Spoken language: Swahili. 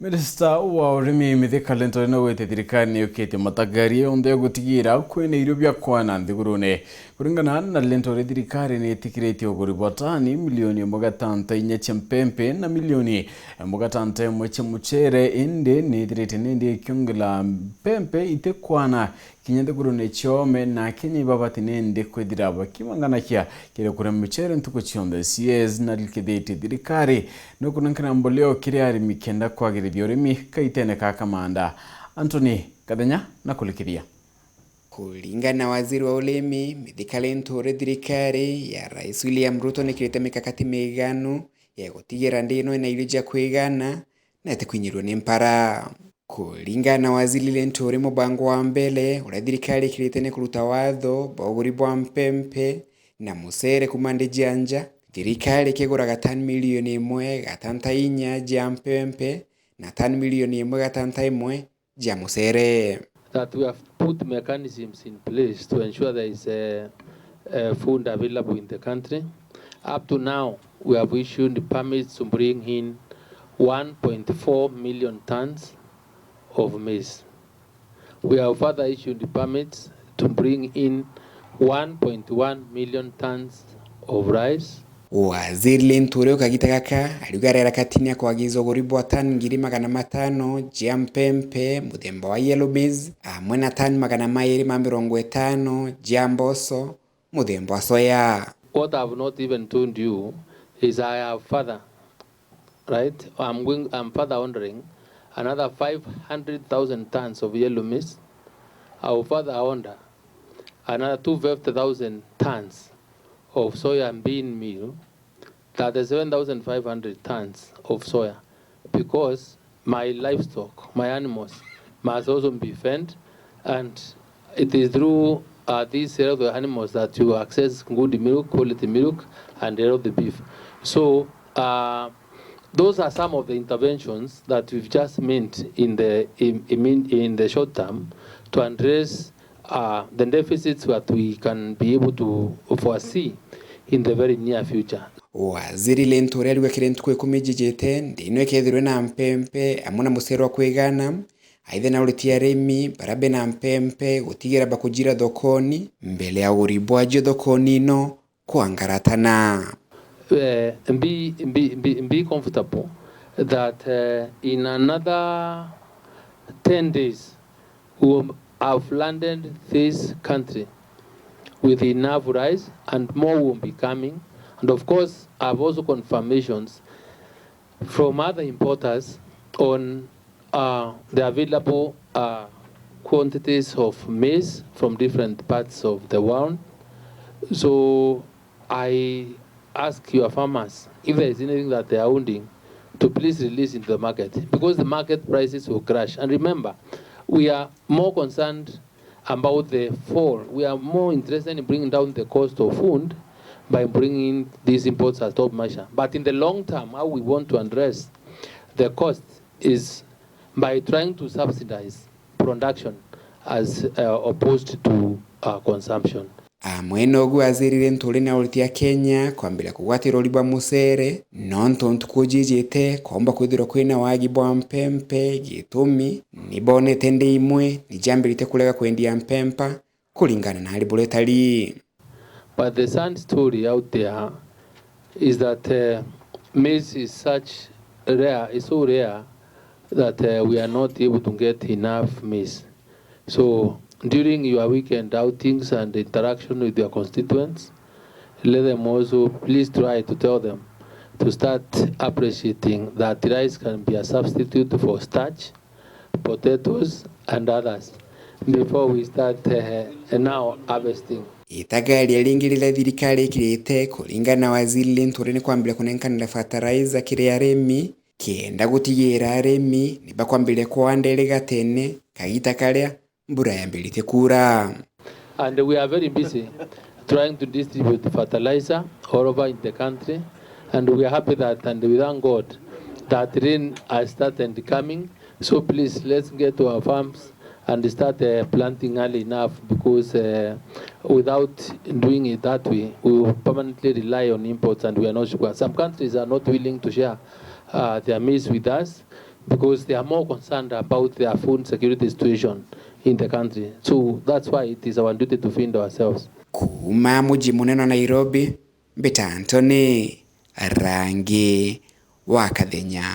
Minister wa urimi mithika lentore wete thirikari niyukitie matagaria onthe gutigira kwina irio bia kwana Nthigurune. Kuringana na lentore thirikari nitikiritie uguri bwa tani milioni 1.5 cia MPEMPE na milioni 1.5 cia muchere indi nithirite nindi ikiongela MPEMPE ite kwana kinya Nthigurune chiome na Kenya babati nindi kwithira bakimanganakia kire kure muchere ntuko chionde CS na likithite thirikari no kunenkana MBOLEO kire arimi kenda kwagirithia urimi kaitene ka kamanda Anthony Kadenya na kulikiria. Kulingana na waziri wa ulimi mithika lentore thirikari ya Rais William Ruto nikirite mikakati miganu ya gutigira ndino ina irio ja kwigana na itikinyirwo ni mpara. Kulingana na waziri lentore mubango wa mbele ura thirikari ikirite ni kuruta watho boguri bwa MPEMPE na mucere kumande janja, thirikari ikiguraga tani milioni 1.5 ja MPEMPE na tani milioni 1.5 ja mucere. That we have put mechanisms in place to ensure there is food available in the country. Up to now, we have issued permits to bring in 1.4 million tons of maize. We have further issued permits to bring in 1.1 million tons of rice. Waziri lentore ukagitagaka aliugarera katinia kwagiza uguri bwa tani 500 ja MPEMPE muthemba wa yellow maize amwe na tani 250 ja mboco muthemba wa soya. What I have not even told you is I have further, right? I'm further ordering another 500,000 tons of yellow maize. I will further order another 250,000 tons of soya and bean meal, that is 7,500 tons of soya, because my livestock, my animals, must also be fed, and it is through these of the animals that you access good milk, quality milk, and of the beef. So those are some of the interventions that we've just made in the short term to address the deficits that we can be able to foresee in the very near future. Waziri lentore aliuga kirentu kwe kumijijete ndino ikethirwe na MPEMPE amuna musero wa kwigana aitha na uriti arimi barabe na MPEMPE gutigira bakujira thokoni mbele ya uribwaje thokoni no kwangaratana. Be comfortable that in another 10 days we will have landed this country with enough rice, and more will be coming. And of course, I have also confirmations from other importers on the available quantities of maize from different parts of the world. So I ask your farmers, if there is anything that they are holding, to please release into the market, because the market prices will crash. And remember, we are more concerned about the fall. We are more interested in bringing down the cost of food by bringing these imports as top measure. But in the long term, how we want to address the cost is by trying to subsidize production as opposed to consumption. Amwene ogu waziri lentore na uriti Kenya kwambira kugwatira uribwa mucere nonto ntukujijite komba kwithira kwina wagi bwa MPEMPE gitumi nibonete ndi imwe nijambirite kulega kwendia MPEMPE kulingana na alibuletali. But the sad story out there is that maize is so rare that we are not able to get enough maize. So during your weekend outings and interaction with your constituents, let them also please try to tell them to start appreciating that rice can be a substitute for starch, potatoes, and others before we start now harvesting. Itagaria lingirira thirikari ikirite kulingana na waziri lentore ni kwambira kunenkanira fertilizer kire aremi kienda gutigira aremi niba kwambire kwandere gatene kagita karia mbura yambirite kura. And we are very busy trying to distribute fertilizer all over in the country, and we are happy that, and we thank God that rain has started coming. So please, let's get to our farms and start planting early enough, because without doing it that way, we will permanently rely on imports, and we are not sure. Some countries are not willing to share their maize with us because they are more concerned about their food security situation in the country. So that's why it is our duty to feed ourselves. Kuma muji munene wa Nairobi, Mbita Anthony, Rangi wa Kathenya.